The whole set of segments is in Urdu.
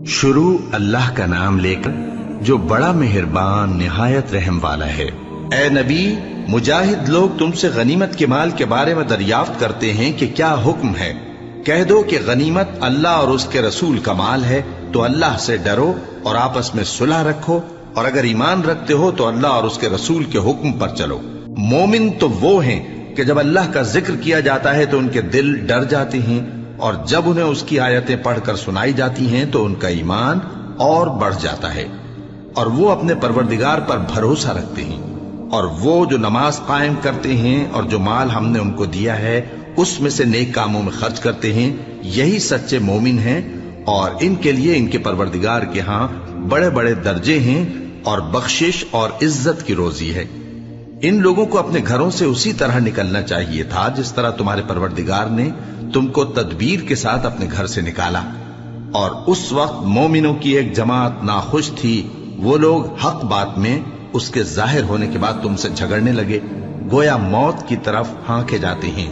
شروع اللہ کا نام لے کر جو بڑا مہربان نہایت رحم والا ہے۔ اے نبی، مجاہد لوگ تم سے غنیمت کے مال کے بارے میں دریافت کرتے ہیں کہ کیا حکم ہے۔ کہہ دو کہ غنیمت اللہ اور اس کے رسول کا مال ہے، تو اللہ سے ڈرو اور آپس میں صلح رکھو، اور اگر ایمان رکھتے ہو تو اللہ اور اس کے رسول کے حکم پر چلو۔ مومن تو وہ ہیں کہ جب اللہ کا ذکر کیا جاتا ہے تو ان کے دل ڈر جاتے ہیں، اور جب انہیں اس کی آیتیں پڑھ کر سنائی جاتی ہیں تو ان کا ایمان اور بڑھ جاتا ہے، اور وہ اپنے پروردگار پر بھروسہ رکھتے ہیں، اور وہ جو نماز قائم کرتے ہیں اور جو مال ہم نے ان کو دیا ہے اس میں سے نیک کاموں میں خرچ کرتے ہیں، یہی سچے مومن ہیں، اور ان کے لیے ان کے پروردگار کے ہاں بڑے بڑے درجے ہیں اور بخشش اور عزت کی روزی ہے۔ ان لوگوں کو اپنے گھروں سے اسی طرح نکلنا چاہیے تھا جس طرح تمہارے پروردگار نے تم کو تدبیر کے ساتھ اپنے گھر سے نکالا، اور اس وقت مومنوں کی ایک جماعت ناخوش تھی۔ وہ لوگ حق بات میں اس کے ظاہر ہونے کے بعد تم سے جھگڑنے لگے، گویا موت کی طرف ہانکے جاتے ہیں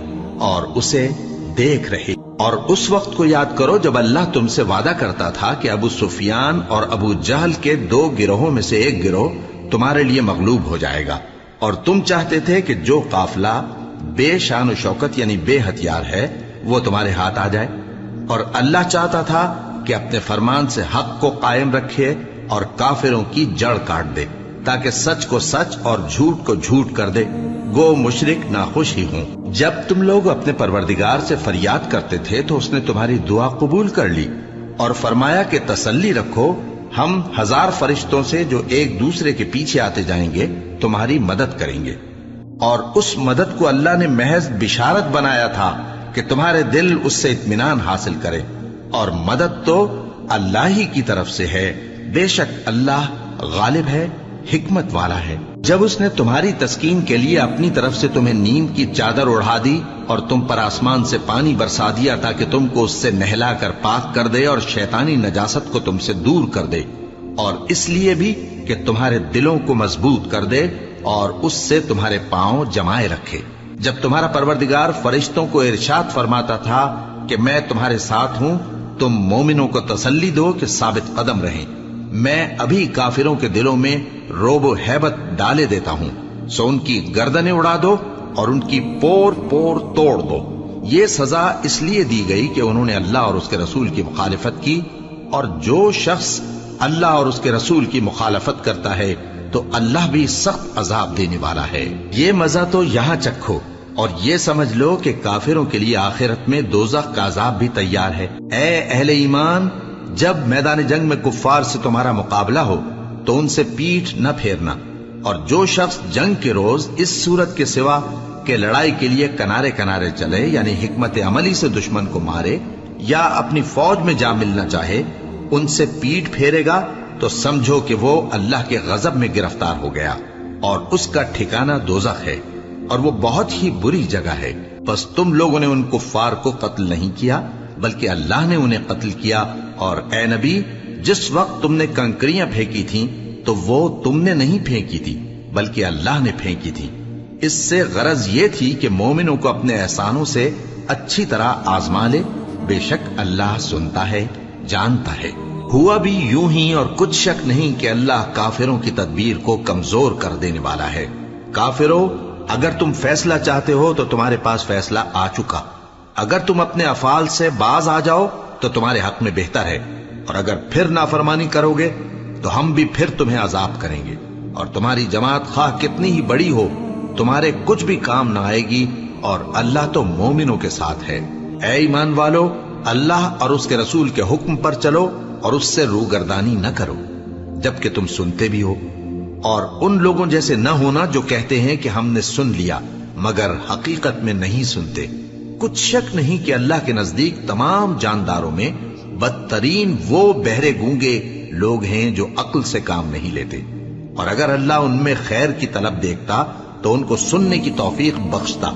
اور اسے دیکھ رہے۔ اور اس وقت کو یاد کرو جب اللہ تم سے وعدہ کرتا تھا کہ ابو سفیان اور ابو جہل کے 2 گروہوں میں سے ایک گروہ تمہارے لیے مغلوب ہو جائے گا، اور تم چاہتے تھے کہ جو قافلہ بے شان و شوکت یعنی بے ہتھیار ہے وہ تمہارے ہاتھ آ جائے، اور اللہ چاہتا تھا کہ اپنے فرمان سے حق کو قائم رکھے اور کافروں کی جڑ کاٹ دے، تاکہ سچ کو سچ اور جھوٹ کو جھوٹ کر دے، گو مشرک ناخوش ہی ہوں۔ جب تم لوگ اپنے پروردگار سے فریاد کرتے تھے تو اس نے تمہاری دعا قبول کر لی، اور فرمایا کہ تسلی رکھو، ہم 1000 فرشتوں سے جو ایک دوسرے کے پیچھے آتے جائیں گے تمہاری مدد کریں گے۔ اور اس مدد کو اللہ نے محض بشارت بنایا تھا کہ تمہارے دل اس سے اطمینان حاصل کرے، اور مدد تو اللہ ہی کی طرف سے ہے، بے شک اللہ غالب ہے، حکمت والا ہے۔ جب اس نے تمہاری تسکین کے لیے اپنی طرف سے تمہیں نیند کی چادر اڑا دی اور تم پر آسمان سے پانی برسا دیا تاکہ تم کو اس سے نہلا کر پاک کر دے اور شیطانی نجاست کو تم سے دور کر دے، اور اس لیے بھی کہ تمہارے دلوں کو مضبوط کر دے اور اس سے تمہارے پاؤں جمائے رکھے۔ جب تمہارا پروردگار فرشتوں کو ارشاد فرماتا تھا کہ میں تمہارے ساتھ ہوں، تم مومنوں کو تسلی دو کہ ثابت قدم رہیں، میں ابھی کافروں کے دلوں میں روب و ہیبت ڈالے دیتا ہوں، سو ان کی گردنیں اڑا دو اور ان کی پور پور توڑ دو۔ یہ سزا اس لیے دی گئی کہ انہوں نے اللہ اور اس کے رسول کی مخالفت کی، اور جو شخص اللہ اور اس کے رسول کی مخالفت کرتا ہے تو اللہ بھی سخت عذاب دینے والا ہے۔ یہ مزہ تو یہاں چکھو، اور یہ سمجھ لو کہ کافروں کے لیے آخرت میں دوزخ کا عذاب بھی تیار ہے۔ اے اہل ایمان، جب میدان جنگ میں کفار سے تمہارا مقابلہ ہو تو ان سے پیٹھ نہ پھیرنا، اور جو شخص جنگ کے روز اس صورت کے سوا کہ لڑائی کے لیے کنارے کنارے چلے یعنی حکمت عملی سے دشمن کو مارے یا اپنی فوج میں جا ملنا چاہے، ان سے پیٹھ پھیرے گا تو سمجھو کہ وہ اللہ کے غضب میں گرفتار ہو گیا، اور اس کا ٹھکانہ دوزخ ہے، اور وہ بہت ہی بری جگہ ہے۔ بس تم لوگوں نے ان کفار کو قتل نہیں کیا بلکہ اللہ نے انہیں قتل کیا، اور اے نبی، جس وقت تم نے کنکریاں پھینکی تھیں تو وہ تم نے نہیں پھینکی تھی بلکہ اللہ نے پھینکی تھی۔ اس سے غرض یہ تھی کہ مومنوں کو اپنے احسانوں سے اچھی طرح آزما لے، بے شک اللہ سنتا ہے، جانتا ہے۔ ہوا بھی یوں ہی، اور کچھ شک نہیں کہ اللہ کافروں کی تدبیر کو کمزور کر دینے والا ہے۔ کافروں، اگر تم فیصلہ چاہتے ہو تو تمہارے پاس فیصلہ آ چکا، اگر تم اپنے افعال سے باز آ جاؤ تو تمہارے حق میں بہتر ہے، اور اگر پھر نافرمانی کرو گے تو ہم بھی پھر تمہیں عذاب کریں گے، اور تمہاری جماعت خواہ کتنی ہی بڑی ہو تمہارے کچھ بھی کام نہ آئے گی، اور اللہ تو مومنوں کے ساتھ ہے۔ اے ایمان والو، اللہ اور اس کے رسول کے حکم پر چلو اور اس سے روگردانی نہ کرو جبکہ تم سنتے بھی ہو، اور ان لوگوں جیسے نہ ہونا جو کہتے ہیں کہ ہم نے سن لیا مگر حقیقت میں نہیں سنتے۔ کچھ شک نہیں کہ اللہ کے نزدیک تمام جانداروں میں بدترین وہ بہرے گونگے لوگ ہیں جو عقل سے کام نہیں لیتے، اور اگر اللہ ان میں خیر کی طلب دیکھتا تو ان کو سننے کی توفیق بخشتا،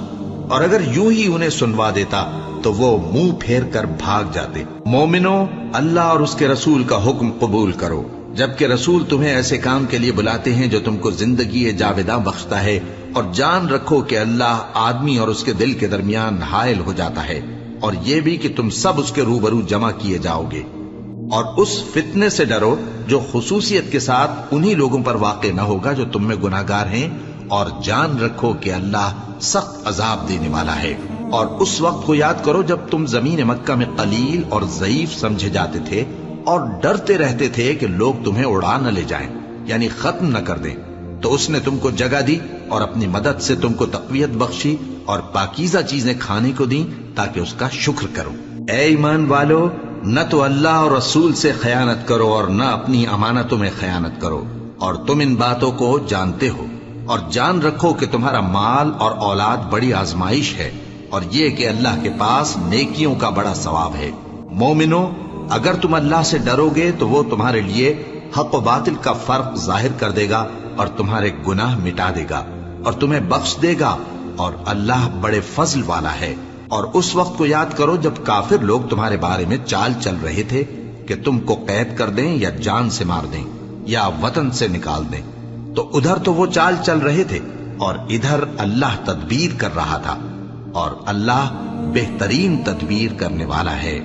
اور اگر یوں ہی انہیں سنوا دیتا تو وہ منہ پھیر کر بھاگ جاتے۔ مومنوں، اللہ اور اس کے رسول کا حکم قبول کرو، جبکہ رسول تمہیں ایسے کام کے لیے بلاتے ہیں جو تم کو زندگی جاوداں بخشتا ہے، اور جان رکھو کہ اللہ آدمی اور اس کے دل کے درمیان حائل ہو جاتا ہے، اور یہ بھی کہ تم سب اس کے روبرو جمع کیے جاؤ گے۔ اور اس فتنے سے ڈرو جو خصوصیت کے ساتھ انہی لوگوں پر واقع نہ ہوگا جو تم میں گناہگار ہیں، اور جان رکھو کہ اللہ سخت عذاب دینے والا ہے۔ اور اس وقت کو یاد کرو جب تم زمین مکہ میں قلیل اور ضعیف سمجھے جاتے تھے اور ڈرتے رہتے تھے کہ لوگ تمہیں اڑا نہ لے جائیں، یعنی ختم نہ کر دیں، تو اس نے تم کو جگہ دی اور اپنی مدد سے تم کو تقویت بخشی اور پاکیزہ چیزیں کھانے کو دیں تاکہ اس کا شکر کرو۔ اے ایمان والو، نہ تو اللہ اور رسول سے خیانت کرو اور نہ اپنی امانتوں میں خیانت کرو، اور تم ان باتوں کو جانتے ہو، اور جان رکھو کہ تمہارا مال اور اولاد بڑی آزمائش ہے، اور یہ کہ اللہ کے پاس نیکیوں کا بڑا ثواب ہے۔ مومنو، اگر تم اللہ سے ڈرو گے تو وہ تمہارے لیے حق و باطل کا فرق ظاہر کر دے گا اور تمہارے گناہ مٹا دے گا اور تمہیں بخش دے گا، اور اللہ بڑے فضل والا ہے۔ اور اس وقت کو یاد کرو جب کافر لوگ تمہارے بارے میں چال چل رہے تھے کہ تم کو قید کر دیں یا جان سے مار دیں یا وطن سے نکال دیں، تو ادھر تو وہ چال چل رہے تھے اور ادھر اللہ تدبیر کر رہا تھا، اور اللہ بہترین تدبیر کرنے والا ہے۔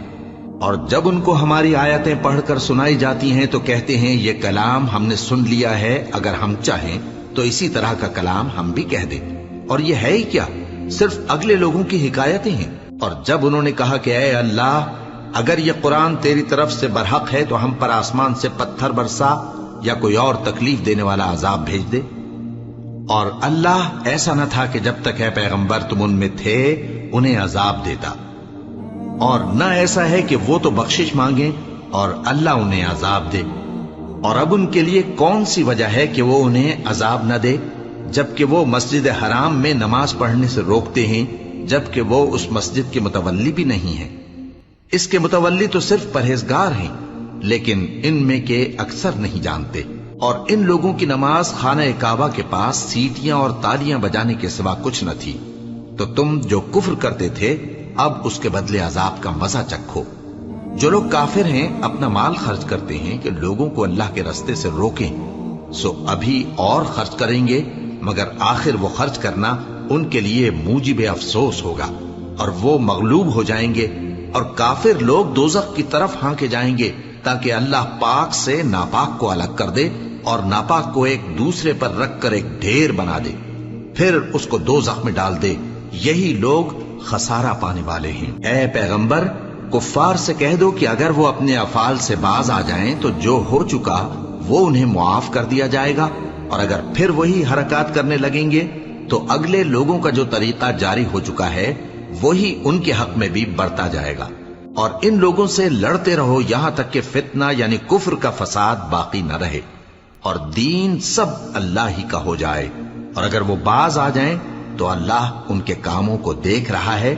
اور جب ان کو ہماری آیتیں پڑھ کر سنائی جاتی ہیں تو کہتے ہیں یہ کلام ہم نے سن لیا ہے، اگر ہم چاہیں تو اسی طرح کا کلام ہم بھی کہہ دیں، اور یہ ہے ہی کیا، صرف اگلے لوگوں کی حکایتیں ہیں۔ اور جب انہوں نے کہا کہ اے اللہ، اگر یہ قرآن تیری طرف سے برحق ہے تو ہم پر آسمان سے پتھر برسا یا کوئی اور تکلیف دینے والا عذاب بھیج دے۔ اور اللہ ایسا نہ تھا کہ جب تک اے پیغمبر تم ان میں تھے انہیں عذاب دیتا، اور نہ ایسا ہے کہ وہ تو بخشش مانگیں اور اللہ انہیں عذاب دے۔ اور اب ان کے لیے کون سی وجہ ہے کہ وہ انہیں عذاب نہ دے، جبکہ وہ مسجد حرام میں نماز پڑھنے سے روکتے ہیں، جبکہ وہ اس مسجد کے متولی بھی نہیں ہیں۔ اس کے متولی تو صرف پرہیزگار ہیں، لیکن ان میں کے اکثر نہیں جانتے۔ اور ان لوگوں کی نماز خانہ کعبہ کے پاس سیٹیاں اور تالیاں بجانے کے سوا کچھ نہ تھی، تو تم جو کفر کرتے تھے اب اس کے بدلے عذاب کا مزہ چکھو۔ جو لوگ کافر ہیں اپنا مال خرچ کرتے ہیں کہ لوگوں کو اللہ کے راستے سے روکیں، سو ابھی اور خرچ کریں گے، مگر آخر وہ خرچ کرنا ان کے لیے موجب افسوس ہوگا، اور وہ مغلوب ہو جائیں گے، اور کافر لوگ دوزخ کی طرف ہانکے جائیں گے تاکہ اللہ پاک سے ناپاک کو الگ کر دے اور ناپاک کو ایک دوسرے پر رکھ کر ایک ڈھیر بنا دے، پھر اس کو دوزخ میں ڈال دے۔ یہی لوگ خسارہ پانے والے ہیں۔ اے پیغمبر، کفار سے کہہ دو کہ اگر وہ اپنے افعال سے باز آ جائیں تو جو ہو چکا وہ انہیں معاف کر دیا جائے گا، اور اگر پھر وہی حرکات کرنے لگیں گے تو اگلے لوگوں کا جو طریقہ جاری ہو چکا ہے وہی ان کے حق میں بھی برتا جائے گا۔ اور ان لوگوں سے لڑتے رہو یہاں تک کہ فتنہ یعنی کفر کا فساد باقی نہ رہے اور دین سب اللہ ہی کا ہو جائے، اور اگر وہ باز آ جائیں تو اللہ ان کے کاموں کو دیکھ رہا ہے،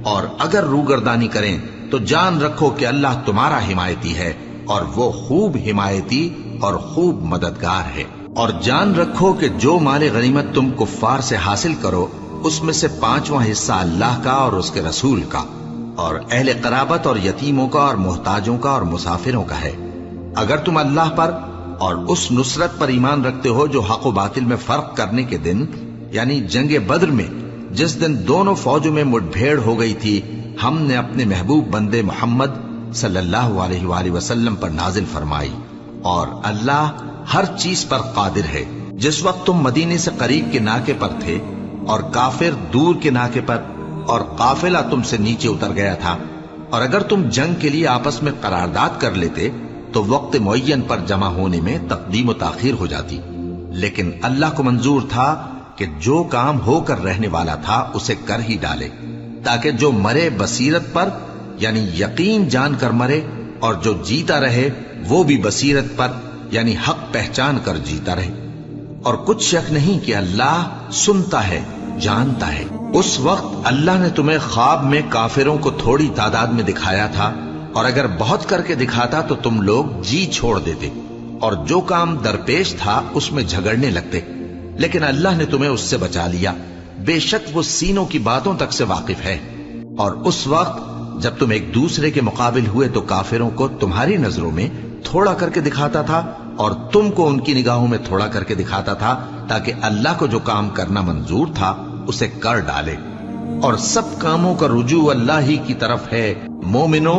اور اگر روگردانی کریں تو جان رکھو کہ اللہ تمہارا حمایتی ہے، اور وہ خوب حمایتی اور خوب مددگار ہے۔ اور جان رکھو کہ جو مال غنیمت تم کفار سے حاصل کرو اس میں سے 5واں حصہ اللہ کا اور اس کے رسول کا، اور اہل قرابت اور یتیموں کا اور محتاجوں کا اور مسافروں کا ہے۔ اگر تم اللہ پر اور اس نصرت پر ایمان رکھتے ہو جو حق و باطل میں فرق کرنے کے دن یعنی جنگ بدر میں جس دن دونوں فوجوں میں مٹ بھیڑ ہو گئی تھی، ہم نے اپنے محبوب بندے محمد صلی اللہ علیہ وآلہ وسلم پر نازل فرمائی، اور اللہ ہر چیز پر قادر ہے۔ جس وقت تم مدینے سے قریب کے ناکے پر تھے اور کافر دور کے ناکے پر، اور قافلہ تم سے نیچے اتر گیا تھا، اور اگر تم جنگ کے لیے آپس میں قرارداد کر لیتے تو وقت معین پر جمع ہونے میں تقدیم و تاخیر ہو جاتی، لیکن اللہ کو منظور تھا کہ جو کام ہو کر رہنے والا تھا اسے کر ہی ڈالے، تاکہ جو مرے بصیرت پر یعنی یقین جان کر مرے، اور جو جیتا رہے وہ بھی بصیرت پر یعنی حق پہچان کر جیتا رہے۔ اور کچھ شک نہیں کہ اللہ سنتا ہے، جانتا ہے۔ اس وقت اللہ نے تمہیں خواب میں کافروں کو تھوڑی تعداد میں دکھایا تھا، اور اگر بہت کر کے دکھاتا تو تم لوگ جی چھوڑ دیتے، اور جو کام درپیش تھا اس میں جھگڑنے لگتے، لیکن اللہ نے تمہیں اس سے بچا لیا، بے شک وہ سینوں کی باتوں تک سے واقف ہے۔ اور اس وقت جب تم ایک دوسرے کے مقابل ہوئے تو کافروں کو تمہاری نظروں میں تھوڑا کر کے دکھاتا تھا اور تم کو ان کی نگاہوں میں تھوڑا کر کے دکھاتا تھا، تاکہ اللہ کو جو کام کرنا منظور تھا اسے کر ڈالے، اور سب کاموں کا رجوع اللہ ہی کی طرف ہے۔ مومنو،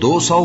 200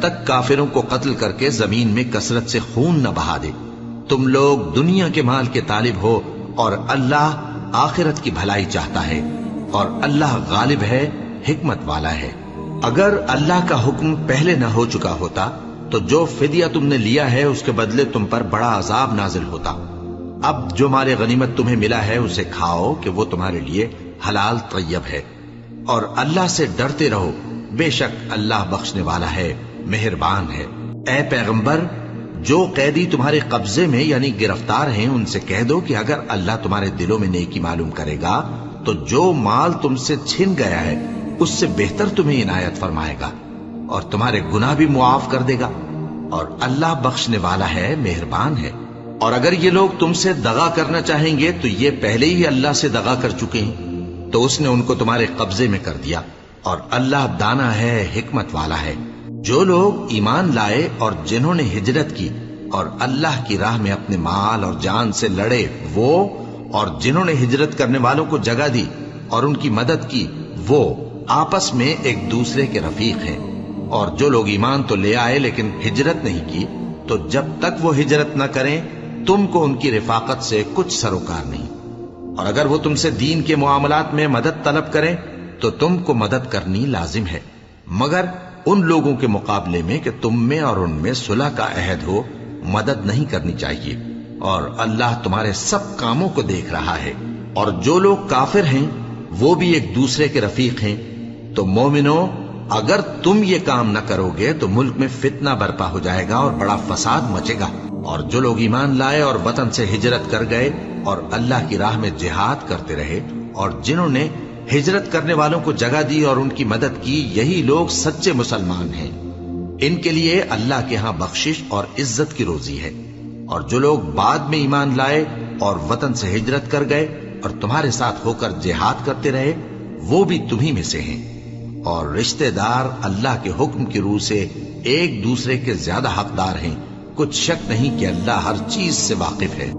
تک کافروں کو قتل کر کے زمین میں کثرت سے خون نہ بہا دے۔ تم لوگ دنیا کے مال کے طالب ہو اور اللہ آخرت کی بھلائی چاہتا ہے، اور اللہ غالب ہے، حکمت والا ہے۔ اگر اللہ کا حکم پہلے نہ ہو چکا ہوتا تو جو فدیہ تم نے لیا ہے اس کے بدلے تم پر بڑا عذاب نازل ہوتا۔ اب جو مال غنیمت تمہیں ملا ہے اسے کھاؤ کہ وہ تمہارے لیے حلال طیب ہے، اور اللہ سے ڈرتے رہو، بے شک اللہ بخشنے والا ہے، مہربان ہے۔ اے پیغمبر، جو قیدی تمہارے قبضے میں یعنی گرفتار ہیں ان سے کہہ دو کہ اگر اللہ تمہارے دلوں میں نیکی معلوم کرے گا تو جو مال تم سے چھن گیا ہے اس سے بہتر تمہیں عنایت فرمائے گا اور تمہارے گناہ بھی معاف کر دے گا، اور اللہ بخشنے والا ہے، مہربان ہے۔ اور اگر یہ لوگ تم سے دغا کرنا چاہیں گے تو یہ پہلے ہی اللہ سے دغا کر چکے ہیں، تو اس نے ان کو تمہارے قبضے میں کر دیا، اور اللہ دانا ہے، حکمت والا ہے۔ جو لوگ ایمان لائے اور جنہوں نے ہجرت کی اور اللہ کی راہ میں اپنے مال اور جان سے لڑے، وہ اور جنہوں نے ہجرت کرنے والوں کو جگہ دی اور ان کی مدد کی، وہ آپس میں ایک دوسرے کے رفیق ہیں۔ اور جو لوگ ایمان تو لے آئے لیکن ہجرت نہیں کی، تو جب تک وہ ہجرت نہ کریں تم کو ان کی رفاقت سے کچھ سروکار نہیں، اور اگر وہ تم سے دین کے معاملات میں مدد طلب کریں تو تم کو مدد کرنی لازم ہے، مگر ان لوگوں کے مقابلے میں کہ تم میں اور ان میں صلح کا عہد ہو مدد نہیں کرنی چاہیے، اور اللہ تمہارے سب کاموں کو دیکھ رہا ہے۔ اور جو لوگ کافر ہیں وہ بھی ایک دوسرے کے رفیق ہیں۔ تو مومنو، اگر تم یہ کام نہ کرو گے تو ملک میں فتنہ برپا ہو جائے گا اور بڑا فساد مچے گا۔ اور جو لوگ ایمان لائے اور وطن سے ہجرت کر گئے اور اللہ کی راہ میں جہاد کرتے رہے، اور جنہوں نے ہجرت کرنے والوں کو جگہ دی اور ان کی مدد کی، یہی لوگ سچے مسلمان ہیں۔ ان کے لیے اللہ کے ہاں بخشش اور عزت کی روزی ہے۔ اور جو لوگ بعد میں ایمان لائے اور وطن سے ہجرت کر گئے اور تمہارے ساتھ ہو کر جہاد کرتے رہے، وہ بھی تمہیں میں سے ہیں۔ اور رشتہ دار اللہ کے حکم کی روح سے ایک دوسرے کے زیادہ حقدار ہیں، کچھ شک نہیں کہ اللہ ہر چیز سے واقف ہے۔